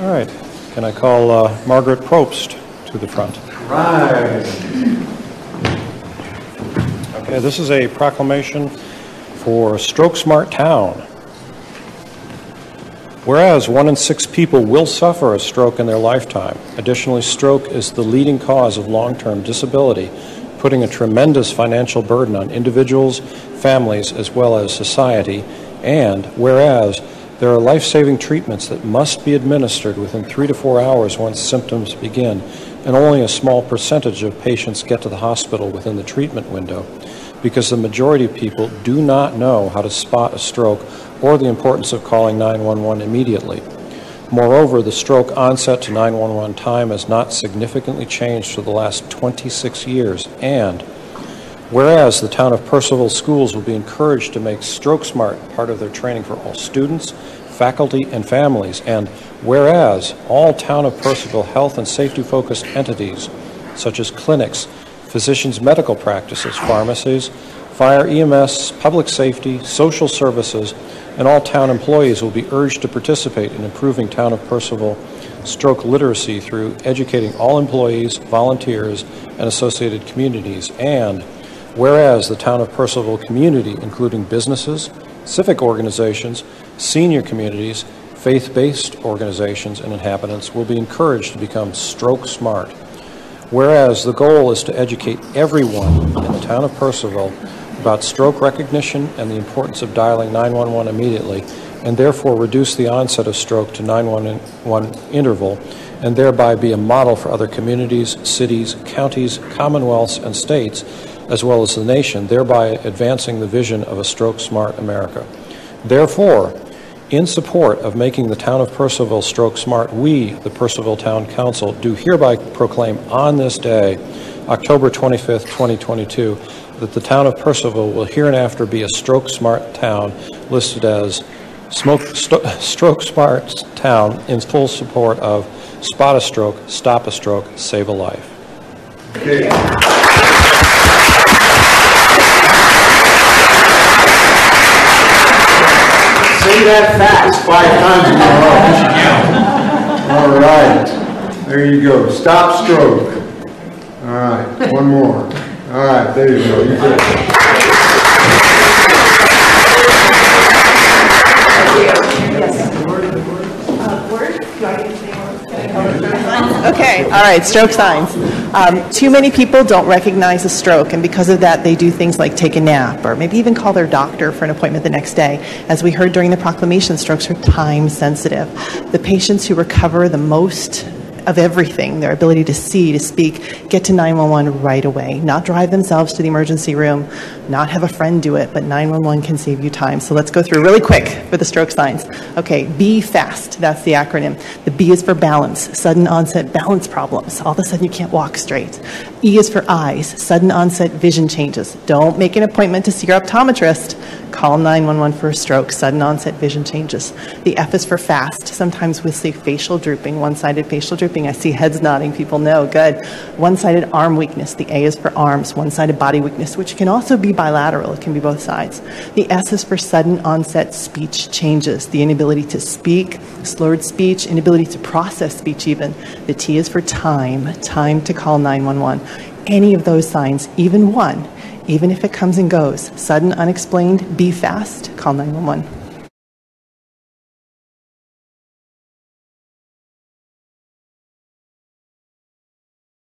All right. Can I call Margaret Probst to the front? Right. Okay, this is a proclamation for Stroke Smart Town. Whereas 1 in 6 people will suffer a stroke in their lifetime. Additionally, stroke is the leading cause of long-term disability, putting a tremendous financial burden on individuals, families, as well as society. And whereas there are life-saving treatments that must be administered within 3 to 4 hours once symptoms begin, and only a small percentage of patients get to the hospital within the treatment window, because the majority of people do not know how to spot a stroke or the importance of calling 911 immediately. Moreover, the stroke onset to 911 time has not significantly changed for the last 26 years. And whereas the Town of Purcellville schools will be encouraged to make Stroke Smart part of their training for all students, faculty, and families, and whereas all Town of Purcellville health and safety-focused entities, such as clinics, physicians' medical practices, pharmacies, fire, EMS, public safety, social services, and all town employees will be urged to participate in improving Town of Purcellville stroke literacy through educating all employees, volunteers, and associated communities. And whereas the Town of Purcellville community, including businesses, civic organizations, senior communities, faith-based organizations, and inhabitants will be encouraged to become stroke smart. Whereas the goal is to educate everyone in the Town of Purcellville about stroke recognition and the importance of dialing 911 immediately, and therefore reduce the onset of stroke to 911 interval, and thereby be a model for other communities, cities, counties, commonwealths, and states, as well as the nation, thereby advancing the vision of a stroke-smart America. Therefore, in support of making the Town of Purcellville stroke smart, we, the Purcellville Town Council, do hereby proclaim on this day, October 25th, 2022, that the Town of Purcellville will hereinafter be a stroke smart town listed as Stroke Smart Town in full support of Spot a Stroke, Stop a Stroke, Save a Life. Okay. Say that fast 5 times in a row. All right. There you go. Stop stroke. All right. One more. All right. There you go. You did it. Okay, all right, stroke signs. Too many people don't recognize a stroke, and because of that, they do things like take a nap or maybe even call their doctor for an appointment the next day. As we heard during the proclamation, strokes are time sensitive. The patients who recover the most of everything, their ability to see, to speak, get to 911 right away. Not drive themselves to the emergency room, not have a friend do it, but 911 can save you time. So let's go through really quick for the stroke signs. Okay, B FAST, that's the acronym. The B is for balance, sudden onset balance problems. All of a sudden you can't walk straight. E is for eyes, sudden onset vision changes. Don't make an appointment to see your optometrist. Call 911 for a stroke, sudden onset vision changes. The F is for fast. Sometimes we'll see facial drooping, one-sided facial drooping. I see heads nodding, people know, good. One-sided arm weakness. The A is for arms, one-sided body weakness, which can also be bilateral. It can be both sides. The S is for sudden onset speech changes, the inability to speak, slurred speech, inability to process speech even. The T is for time to call 911. Any of those signs, even one, even if it comes and goes, sudden, unexplained, be fast, call 911.